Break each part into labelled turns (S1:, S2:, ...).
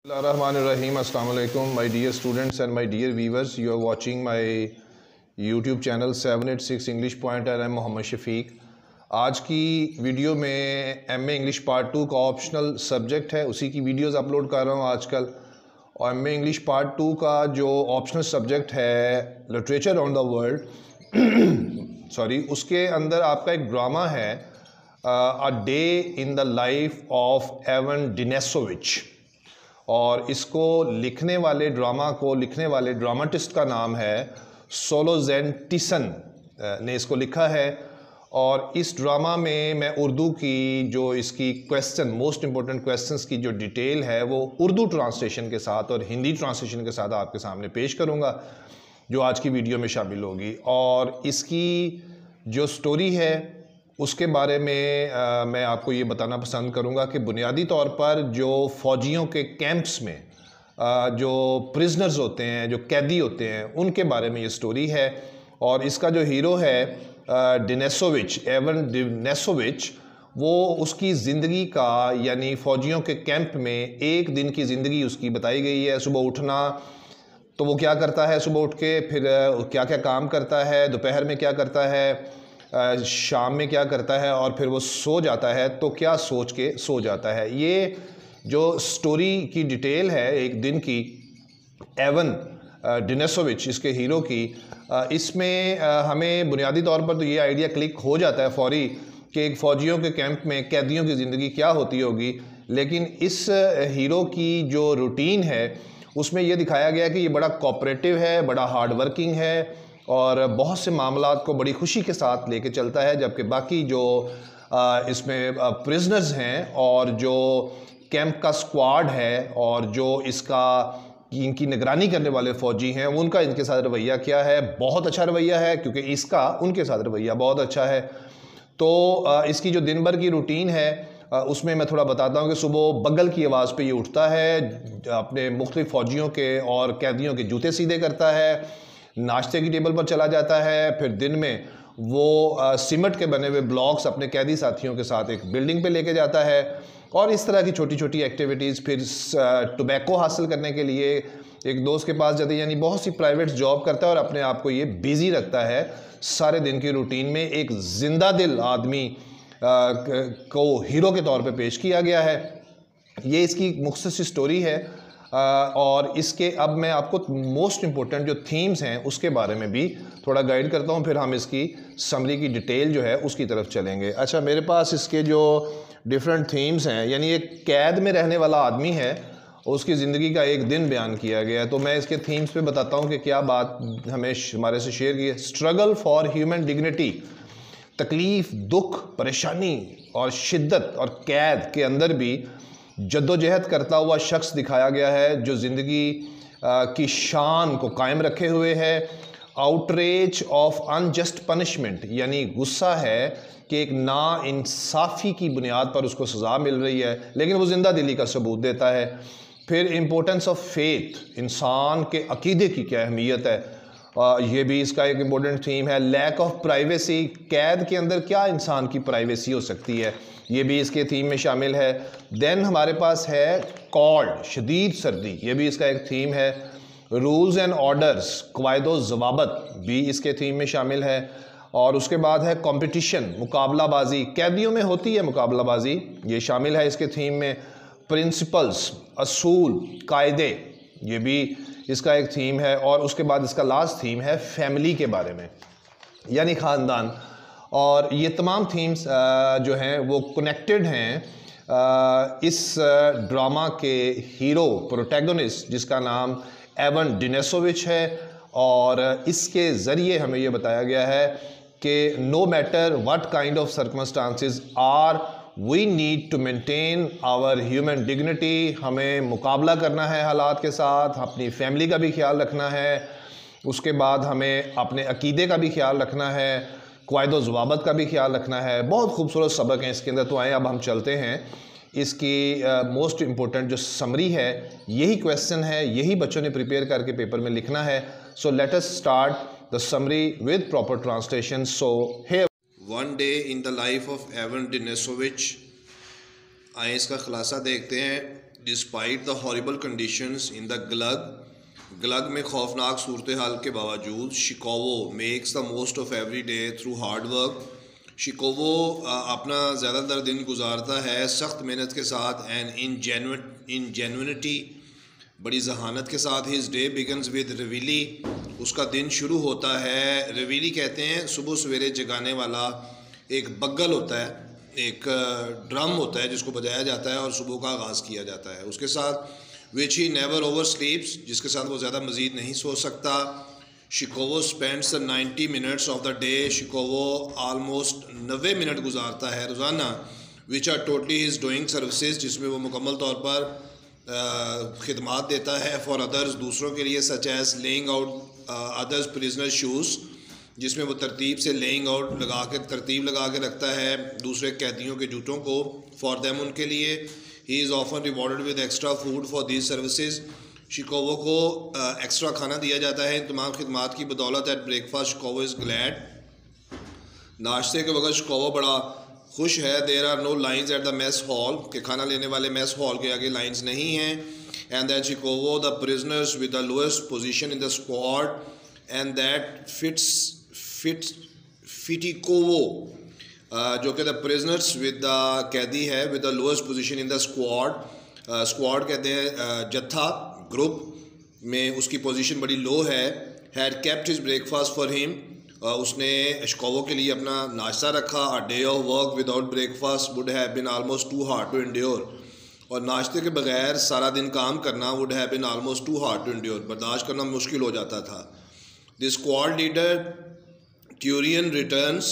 S1: Bismillahirrahmanirrahim. Assalamu alaikum, my dear students and my dear viewers. You are watching my YouTube channel 786 English Point and I am Mohammad Shafiq. आज की video में MA English part 2 का optional subject है, उसी की videos upload कर रहा हूँ आजकल. और MA इंग्लिश पार्ट 2 का जो ऑप्शनल सब्जेक्ट है literature on the world sorry, उसके अंदर आपका एक ड्रामा है a day in the life of Ivan Denisovich. और इसको लिखने वाले ड्रामाटिस्ट का नाम है सोलोजेंटिसन ने इसको लिखा है. और इस ड्रामा में मैं उर्दू की जो इसकी मोस्ट इम्पोर्टेंट क्वेश्चंस की जो डिटेल है वो उर्दू ट्रांसलेशन के साथ और हिंदी ट्रांसलेशन के साथ आपके सामने पेश करूँगा, जो आज की वीडियो में शामिल होगी. और इसकी जो स्टोरी है उसके बारे में मैं आपको ये बताना पसंद करूँगा कि बुनियादी तौर पर जो फ़ौजियों के कैंप्स में जो प्रिजनर्स होते हैं, जो कैदी होते हैं, उनके बारे में ये स्टोरी है. और इसका जो हीरो है एवन डिनेसोविच, वो उसकी ज़िंदगी का यानी फ़ौजियों के कैंप में एक दिन की ज़िंदगी उसकी बताई गई है. सुबह उठना, तो वो क्या करता है सुबह उठ के, फिर क्या क्या काम करता है, दोपहर में क्या करता है, शाम में क्या करता है, और फिर वो सो जाता है तो क्या सोच के सो जाता है. ये जो स्टोरी की डिटेल है एक दिन की एवन डिनेसोविच इसके हीरो की, इसमें हमें बुनियादी तौर पर तो ये आइडिया क्लिक हो जाता है फौरी कि एक फ़ौजियों के कैंप में कैदियों की ज़िंदगी क्या होती होगी. लेकिन इस हीरो की जो रूटीन है उसमें ये दिखाया गया कि ये बड़ा कोऑपरेटिव है, बड़ा हार्ड वर्किंग है और बहुत से मामलात को बड़ी खुशी के साथ लेके चलता है. जबकि बाकी जो इसमें प्रिजनर्स हैं और जो कैंप का स्क्वाड है और जो इनकी निगरानी करने वाले फ़ौजी हैं, उनका इनके साथ रवैया क्या है. बहुत अच्छा रवैया है, क्योंकि इसका उनके साथ रवैया बहुत अच्छा है. तो इसकी जो दिन भर की रूटीन है उसमें मैं थोड़ा बताता हूँ कि सुबह बगल की आवाज़ पे ये उठता है, अपने मुख्तलिफ फ़ौजियों के और कैदियों के जूते सीधे करता है, नाश्ते की टेबल पर चला जाता है. फिर दिन में वो सीमेंट के बने हुए ब्लॉक्स अपने कैदी साथियों के साथ एक बिल्डिंग पे लेके जाता है. और इस तरह की छोटी छोटी एक्टिविटीज़. फिर टोबैको हासिल करने के लिए एक दोस्त के पास जाते हैं, यानी बहुत सी प्राइवेट जॉब करता है और अपने आप को ये बिज़ी रखता है. सारे दिन की रूटीन में एक जिंदा दिल आदमी को हीरो के तौर पे पेश किया गया है. ये इसकी मुख्तसर स्टोरी है. और इसके अब मैं आपको मोस्ट इम्पोर्टेंट जो थीम्स हैं उसके बारे में भी थोड़ा गाइड करता हूँ, फिर हम इसकी समरी की डिटेल जो है उसकी तरफ चलेंगे. अच्छा, मेरे पास इसके जो डिफरेंट थीम्स हैं, यानी एक कैद में रहने वाला आदमी है, उसकी ज़िंदगी का एक दिन बयान किया गया है. तो मैं इसके थीम्स पे बताता हूँ कि क्या बात हमारे से शेयर की है. स्ट्रगल फॉर ह्यूमन डिग्निटी, तकलीफ़, दुख, परेशानी और शिद्दत और कैद के अंदर भी जद्दोजहद करता हुआ शख्स दिखाया गया है, जो ज़िंदगी की शान को कायम रखे हुए है. आउटरेज ऑफ अनजस्ट पनिशमेंट, यानी गुस्सा है कि एक नाइंसाफ़ी की बुनियाद पर उसको सज़ा मिल रही है, लेकिन वो ज़िंदा दिली का सबूत देता है. फिर इम्पोर्टेंस ऑफ फेथ, इंसान के अकीदे की क्या अहमियत है, ये भी इसका एक इम्पोर्टेंट थीम है. लैक ऑफ प्राइवेसी, कैद के अंदर क्या इंसान की प्राइवेसी हो सकती है, ये भी इसके थीम में शामिल है. देन हमारे पास है कॉल्ड, शदीद सर्दी, ये भी इसका एक थीम है. रूल्स एंड ऑर्डर्स, क़वायद ज़वाबत भी इसके थीम में शामिल है. और उसके बाद है कंपटीशन, मुकाबलाबाजी, कैदियों में होती है मुकाबलाबाजी, ये शामिल है इसके थीम में. प्रिंसिपल्स, असूल, कायदे, ये भी इसका एक थीम है. और उसके बाद इसका लास्ट थीम है फैमिली के बारे में, यानी ख़ानदान. और ये तमाम थीम्स जो हैं वो कनेक्टेड हैं इस ड्रामा के हीरो प्रोटैगनिस्ट, जिसका नाम एवन डिनेसोविच है. और इसके ज़रिए हमें ये बताया गया है कि no matter what kind of circumstances are, we need to maintain our human dignity. हमें मुकाबला करना है हालात के साथ, अपनी फैमिली का भी ख्याल रखना है, उसके बाद हमें अपने अकीदे का भी ख्याल रखना है, क़वायद ज़वाबत का भी ख्याल रखना है. बहुत खूबसूरत सबक हैं इसके अंदर. तो आए अब हम चलते हैं इसकी मोस्ट इम्पोर्टेंट जो समरी है. यही क्वेश्चन है, यही बच्चों ने प्रिपेयर करके पेपर में लिखना है. So let us start the summary with proper translation. So here, one day in the life of Ivan Denisovich. आए इसका खुलासा देखते हैं. Despite the horrible conditions in the gulag में खौफनाक सूरत हाल के बावजूद Shukhov makes the most of every day through hard work. Shukhov अपना ज़्यादातर दिन गुजारता है सख्त मेहनत के साथ एंड इन जेन्युइनिटी, बड़ी जहानत के साथ। हिज डे बिगन्स विद रिवीली, उसका दिन शुरू होता है, रिवीली कहते हैं सुबह सवेरे जगाने वाला एक बग्गल होता है, एक ड्रम होता है जिसको बजाया जाता है और सुबह का आगाज़ किया जाता है उसके साथ। विच ही नेवर ओवर स्लीप्स, जिसके साथ वो ज़्यादा मज़ीद नहीं सो सकता। Shukhov spends 90 minutes of the day, Shukhov almost 90 minute गुजारता है रोज़ाना। Which are totally his doing services, जिसमें वो मुकम्मल तौर पर खिदमात देता है फॉर अदर्स, दूसरों के लिए, such as laying out others prisoner shoes, जिसमें वो तरतीब से लेइंग आउट तरतीब लगा के रखता है दूसरे कैदियों के जूतों को, फॉर देम, उनके लिए। He is often rewarded with extra food for these services, Shukhov को एक्स्ट्रा खाना दिया जाता है इन तमाम खिदमात की बदौलत। At breakfast Shukhov is glad, नाश्ते के वक्त शिकोवो बड़ा खुश है। There are no lines at the mess hall, के खाना लेने वाले मेस हॉल के आगे लाइन्स नहीं हैं। And that Shukhov the prisoners with the lowest position in the squad, and that Fetyukov जो कि द प्रिजनर्स विद द कैदी है with the lowest position in the squad, squad कहते हैं जत्था, ग्रुप में उसकी पोजीशन बड़ी लो है। Had kept his breakfast for him, उसने शिकोवो के लिए अपना नाश्ता रखा। A day off work without breakfast would have been almost too hard to endure, और नाश्ते के बगैर सारा दिन काम करना would have been almost too hard to endure, बर्दाश्त करना मुश्किल हो जाता था। The squad leader Tyurin returns,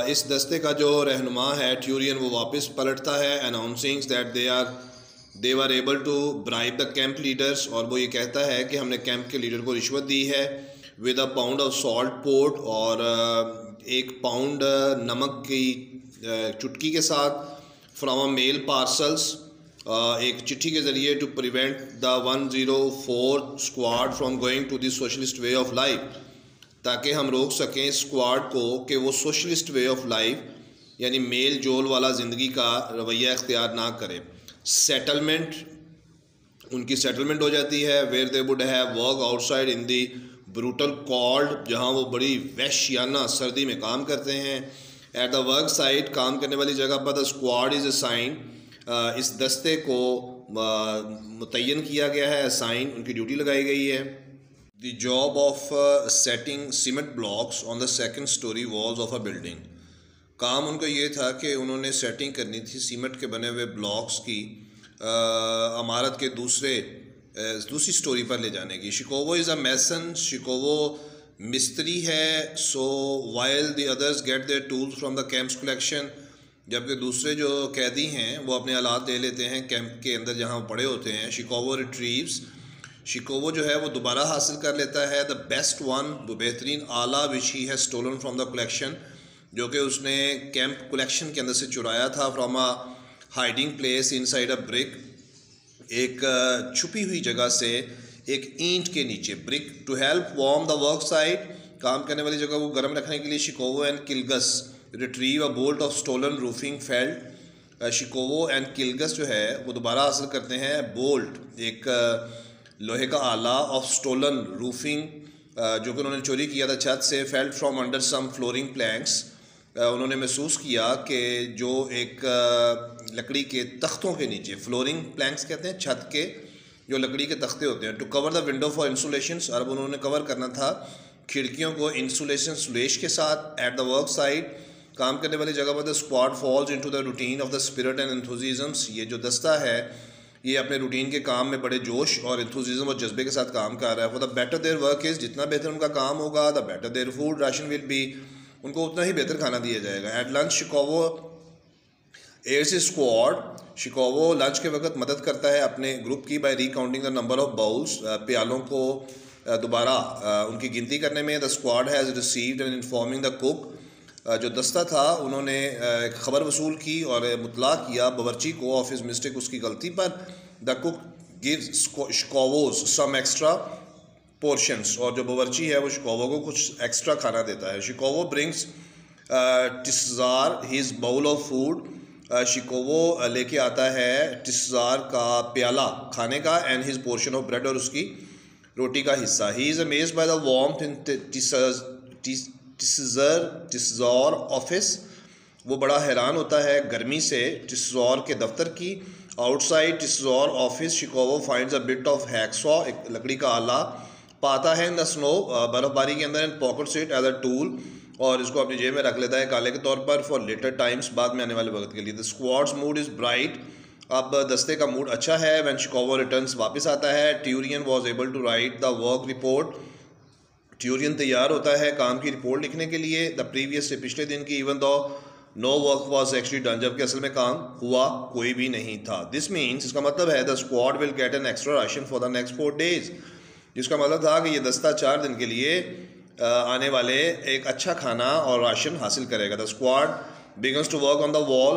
S1: इस दस्ते का जो रहनुमा है ट्यूरियन, वो वापस पलटता है। Announcing that they were able to bribe the camp leaders, और वो ये कहता है कि हमने कैंप के लीडर को रिश्वत दी है। With a pound of salt port, और 1 पाउंड नमक की चुटकी के साथ। फ्रॉम अ मेल पार्सल्स, एक चिट्ठी के ज़रिए, to prevent the 104 squad from going to the socialist way of life, ताकि हम रोक सकें स्क्वाड को कि वो सोशलिस्ट वे ऑफ लाइफ यानी मेल जोल वाला ज़िंदगी का रवैया इख्तियार ना करे। सेटलमेंट, उनकी सेटलमेंट हो जाती है। Where they would have work outside in the brutal cold, जहाँ वो बड़ी वहशियाना सर्दी में काम करते हैं। एट द वर्क साइट, काम करने वाली जगह पर, द स्क्वाड इज़ असाइन, इस दस्ते को मुतय्यन किया गया है, असाइन, उनकी ड्यूटी लगाई गई है। The job of setting cement blocks on the second story walls of a building, काम उनका ये था कि उन्होंने सेटिंग करनी थी सीमेंट के बने हुए ब्लॉक्स की इमारत के दूसरी स्टोरी पर ले जाने की। शिकोवो इज़ अ मैसन, शिकोवो मिस्त्री है। So while the others get their tools from the camp's collection, जबकि दूसरे जो कैदी हैं वो अपने आलात ले लेते हैं कैंप के अंदर जहाँ पड़े होते हैं। शिकोवो रिट्रीव्स, शिकोवो जो है वो दोबारा हासिल कर लेता है द बेस्ट वन, वो बेहतरीन आला, which he has stolen from the collection, जो कि उसने कैंप कलेक्शन के अंदर से चुराया था। From a hiding place inside a brick, एक छुपी हुई जगह से, एक ईंट के नीचे, brick. To help warm the work site, काम करने वाली जगह को गर्म रखने के लिए Shukhov and Kilgas retrieve a bolt of stolen roofing felt, Shukhov and Kilgas जो है वो दोबारा हासिल करते हैं बोल्ट, एक लोहे का आला, ऑफ स्टोलन रूफिंग, जो कि उन्होंने चोरी किया था छत से। Felt from under some flooring planks, उन्होंने महसूस किया कि जो एक लकड़ी के तख्तों के नीचे, फ्लोरिंग प्लैंक्स कहते हैं छत के जो लकड़ी के तख्ते होते हैं। To cover the window for insulations, और उन्होंने कवर करना था खिड़कियों को इंसुलेशन सुलेश के साथ। एट द वर्क साइट, काम करने वाली जगह पर, the squad falls into the routine of the spirit and enthusiasms, ये जो दस्ता है ये अपने रूटीन के काम में बड़े जोश और एंथुसिज्म और जज्बे के साथ काम कर रहा है। For the better their work is, जितना बेहतर उनका काम होगा, the better their food ration will be, उनको उतना ही बेहतर खाना दिया जाएगा। At lunch Shukhov aids squad, Shukhov lunch के वक्त मदद करता है अपने ग्रुप की by recounting the number of bowls, प्यालों को दोबारा उनकी गिनती करने में। The squad has received and informing the cook, जो दस्ता था उन्होंने एक ख़बर वसूल की और मुतला किया बावर्ची को ऑफ हिज मिस्टेक, उसकी गलती पर। The cook gives Shukhov's some extra portions, और जो बावर्ची है वो शिकोवो को कुछ एक्स्ट्रा खाना देता है। Shukhov brings Tsezar his bowl of food, Shukhov लेके आता है टिस्जार का प्याला खाने का and his portion of bread, और उसकी रोटी का हिस्सा। He is amazed by the warmth in Tsezar office. वो बड़ा हैरान होता है गर्मी से टिस्जार के दफ्तर की। Outside Tsezar office Shukhov finds a bit of hacksaw, एक लकड़ी का आला पाता है इन द स्नो, बर्फबारी के अंदर, and pockets it as a tool, और इसको अपनी जेब में रख लेता है काले के तौर पर, फॉर लेटर टाइम्स, बाद में आने वाले वक्त के लिए। The squad's mood is bright, अब दस्ते का मूड अच्छा है। व्हेन शिकोवो रिटर्न्स, वापस आता है। Tyurin was able to write the work report, Tyurin तैयार होता है काम की रिपोर्ट लिखने के लिए, द प्रीवियस से, पिछले दिन की, even though no work was actually done, जबकि असल में काम हुआ कोई भी नहीं था। दिस मीन्स, इसका मतलब है the squad will get an extra ration for the next 4 days, जिसका मतलब था कि ये दस्ता 4 दिन के लिए आने वाले एक अच्छा खाना और राशन हासिल करेगा। The squad begins to work on the wall,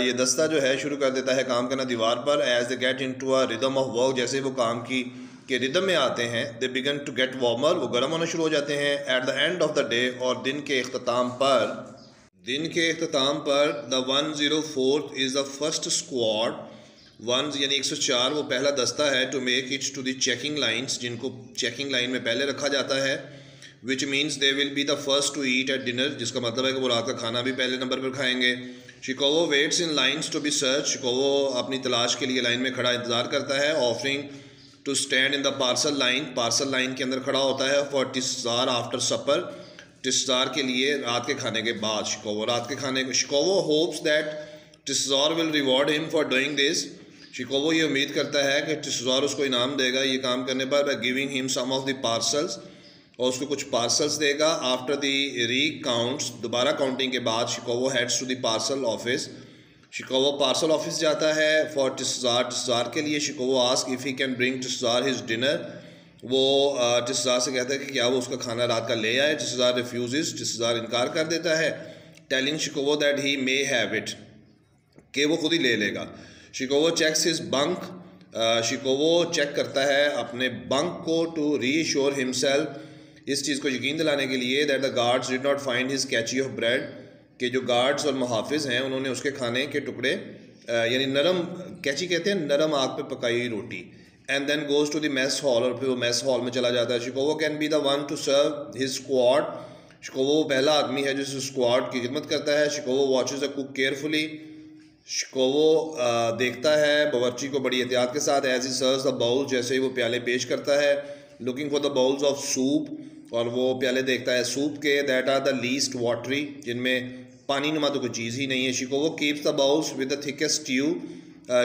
S1: ये दस्ता जो है शुरू कर देता है काम करना दीवार पर। As they get into a rhythm of work, जैसे वो काम की के रिदम में आते हैं, they begin to get warmer, वो गर्म होना शुरू हो जाते हैं। At the end of the day, और दिन के अख्ताम पर the 104th is the first squad, 1 यानी 104 वो पहला दस्ता है, to make it to the checking lines, जिनको चेकिंग लाइन में पहले रखा जाता है। Which means they will be the first to eat at dinner, जिसका मतलब है कि वो रात का खाना भी पहले नंबर पर खाएंगे। Shukhov waits in lines to be search, Shukhov अपनी तलाश के लिए लाइन में खड़ा इंतज़ार करता है। Offering to stand in the parcel line के अंदर खड़ा होता है। फॉर टिस्जार आफ्टर सपर, टिस्जार के लिए रात के खाने के बाद। Shukhov hopes that Tsezar will reward him for doing this, Shukhov ये उम्मीद करता है कि टिस्जार उसको इनाम देगा ये काम करने पर, by giving him some of the parcels, और उसको कुछ पार्सल्स देगा। आफ्टर द रीकाउंट्स, दोबारा काउंटिंग के बाद, Shukhov heads to the parcel office, Shukhov parcel office जाता है। फॉर टिस्जार के लिए। Shukhov ask if he can bring Tsezar his dinner, वो टिस्जार से कहता है कि क्या वो उसका खाना रात का ले आए। टिस्जार रिफ्यूज़, टिस्जार इनकार कर देता है। Telling Shukhov that he may have it, कि वो खुद ही ले लेगा। Shukhov checks his bunk, Shukhov check करता है अपने बंक को, टू रीश्योर हिमसेल्फ, इस चीज़ को यकीन दिलाने के लिए, that the guards did not find his cache of bread, कि जो गार्ड्स और मुहाफिज हैं उन्होंने उसके खाने के टुकड़े, यानी नरम, कैची कहते हैं नरम आग पे पकाई हुई रोटी। And then goes to the mess hall, और फिर वो मेस हॉल में चला जाता है। Shukhov can be the one to serve his squad, Shukhov पहला आदमी है जो इस स्क्वाड की खिदमत करता है। Shukhov watches the cook carefully, Shukhov देखता है बावर्ची को बड़ी एहतियात के साथ। As he serves the bowl, जैसे ही वो प्याले पेश करता है। Looking for the bowls of soup, और वो प्याले देखता है सूप के, that are the least watery, जिनमें पानी नुमा तो कोई चीज़ ही नहीं है। Shukhov keeps the bowls with the thickest stew,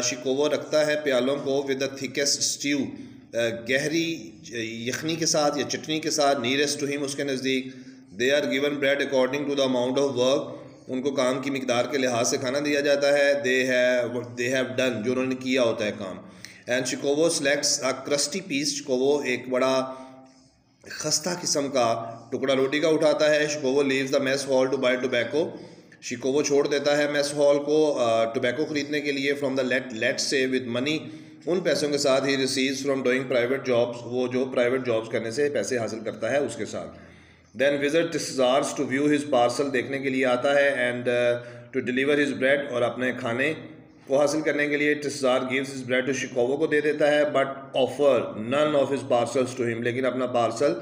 S1: Shukhov रखता है प्यालों को विद द थिकेस्ट स्ट्यू, गहरी यखनी के साथ या चटनी के साथ, नीयरेस्ट टू हिम, उसके नज़दीक। They are given bread according to the amount of work, उनको काम की मिकदार के लिहाज से खाना दिया जाता है। दे हैव डन, जो उन्होंने किया होता है काम। And Shukhov selects a crusty piece, Shukhov एक बड़ा खस्ता किस्म का टुकड़ा रोटी का उठाता है। Shukhov leaves the mess hall to buy tobacco, Shukhov छोड़ देता है मेस हॉल को टोबैको ख़रीदने के लिए। फ्रॉम द लेट से विद मनी, उन पैसों के साथ he receives from doing private jobs, वो जो प्राइवेट जॉब्स करने से पैसे हासिल करता है उसके साथ। Then visit Tsezars to view his parcel, देखने के लिए आता है। And to deliver his bread, और अपने खाने को हासिल करने के लिए Tsezar gives his bread to Shukhov को दे देता है। But offer none of his parcels to him, लेकिन अपना पार्सल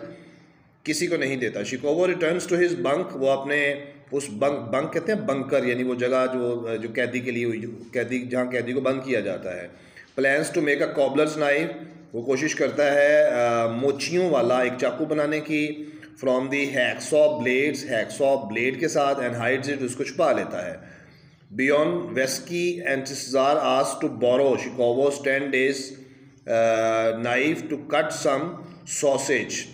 S1: किसी को नहीं देता। Shukhov returns to his bunk, वो अपने उस बंक कहते हैं बंकर, यानी वो जगह जो कैदी के लिए हुई, कैदी जहाँ कैदी को बंद किया जाता है। Plans to make a cobbler's knife, वो कोशिश करता है मोचियों वाला एक चाकू बनाने की। फ्रॉम दी हैक्सॉ ब्लेड के साथ। एंड हाइड्स इट, उसको छुपा लेता है। Buynovsky and Tsezar ask to borrow Shukhov's 10 days knife to cut some sausage.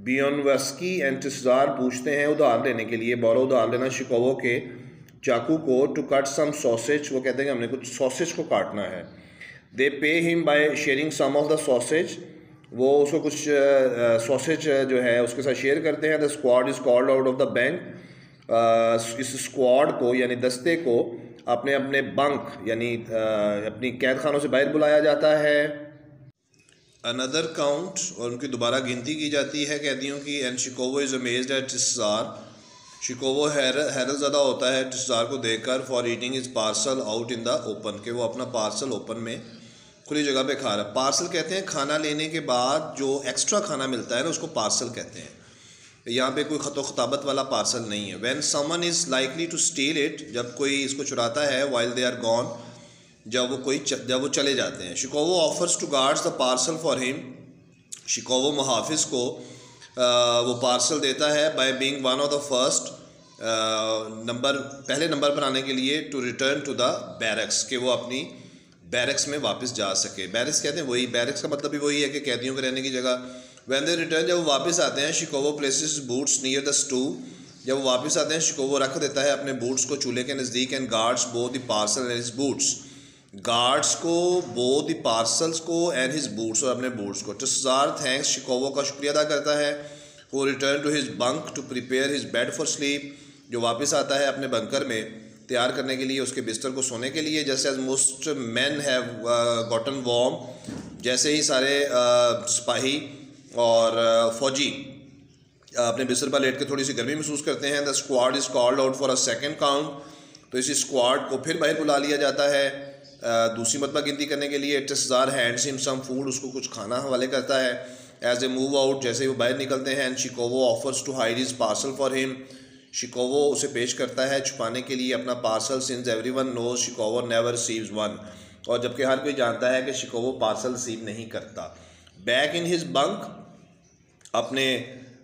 S1: Buynovsky and Tsezar पूछते हैं उधार लेने के लिए, बोरो उधार लेना शिकोवो के चाकू को, टू कट सम सॉसेज, वो कहते हैं कि हमने कुछ सॉसेज को काटना है। They pay him by sharing some of the sausage, वो उसको कुछ सॉसेज जो है उसके साथ शेयर करते हैं। The squad is called out of the bank, इस स्क्वाड को यानी दस्ते को अपने अपने बंक यानी अपनी कैद खानों से बाहर बुलाया जाता है। अनदर काउंट, और उनकी दोबारा गिनती की जाती है कैदियों की। एंड शिकोवो इज़ अमेज्ड एट टिस्जार,
S2: शिकोवो हैरत ज़्यादा होता है इंतज़ार को देखकर for eating is parcel out in the open, कि वो अपना पार्सल ओपन में खुली जगह पे खा रहा है। पार्सल कहते हैं खाना लेने के बाद जो एक्स्ट्रा खाना मिलता है ना, उसको पार्सल कहते हैं। यहाँ पे कोई ख़तो ख़ताबत वाला पार्सल नहीं है। When someone is likely to steal it, जब कोई इसको चुराता है, वाइल दे आर गॉन, जब वो चले जाते हैं। Shukhov offers to guards the parcel for him, Shukhov मुहाफिज को वो पार्सल देता है by being one of the first, पहले नंबर पर आने के लिए, to return to the barracks, कि वो अपनी बैरक्स में वापस जा सके। बैरक्स कहते हैं वही, बैरक्स का मतलब भी वही है कि कैदियों के रहने की जगह। व्हेन दे रिटर्न, जब वो वापस आते हैं, Shukhov places boots near the stew, जब वो वापस आते हैं शिकोवो रख देता है अपने बूट्स को चूल्हे के नज़दीक, and guards both the parcel and his boots, guards को बोथ द पार्सल्स को एंड हिज बूट्स, और अपने बूट्स को। टस्जार थैंक्स, शिकोवो का शुक्रिया अदा करता है। वो return to his bunk to prepare his bed for sleep, जो वापस आता है अपने बंकर में तैयार करने के लिए, उसके बिस्तर को सोने के लिए। जैसे as most man have gotten warm, जैसे ही सारे सिपाही और फौजी अपने बिस्तर पर लेट के थोड़ी सी गर्मी महसूस करते हैं। The squad is called out for a second count, तो इसी स्क्वाड को फिर बाहर बुला लिया जाता है दूसरी मरतबा गिनती करने के लिए। टस्जार हैंड्स हिम सम फूड, उसको कुछ खाना हवाले करता है। एज ए मूव आउट, जैसे वो बाहर निकलते हैं, and Shukhov offers to hide his parcel for him, Shukhov उसे पेश करता है छुपाने के लिए अपना parcel. Since everyone knows Shukhov never receives one, और जबकि हर कोई जानता है कि शिकोवो पार्सल रिसीव नहीं करता। बैक इन हिज बंक, अपने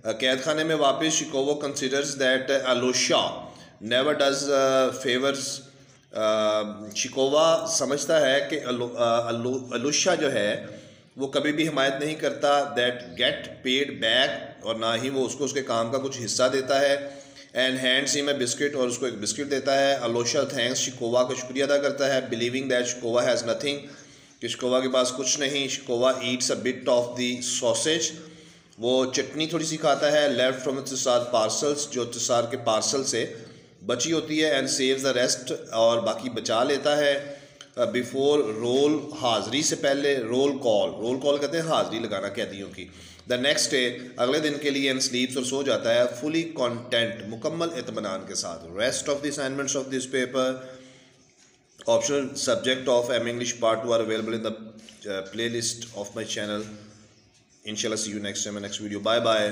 S2: कैद खाने में वापस, Shukhov considers that Alyosha never does favours, Shukhov समझता है कि अलोशा जो है वो कभी भी हिमायत नहीं करता, दैट गेट पेड बैक, और ना ही वो उसको उसके काम का कुछ हिस्सा देता है। And hands him a biscuit, और उसको एक बिस्किट देता है। अलोशा थैंक्स, शिकोवा का शुक्रिया अदा करता है, believing that Shukhov has nothing, कि शिकोवा के पास कुछ नहीं। Shukhov eats a bit of the sausage, वो चटनी थोड़ी सी खाता है, लेफ्ट फ्रॉम तसार पार्सल्स, जो तसार के पार्सल से बची होती है, एंड सेव्स द रेस्ट, और बाकी बचा लेता है। बिफोर रोल, हाज़री से पहले, रोल कॉल कहते हैं हाज़री लगाना कैदियों की। द नेक्स्ट डे, अगले दिन के लिए, एंड स्लीप्स, और सो जाता है, फुली कॉन्टेंट, मुकम्मल इत्मीनान के साथ। Rest of the assignments of this paper, optional subject of M English part 2 are available in the playlist of my channel. Inshallah, see you next time in next video. Bye bye.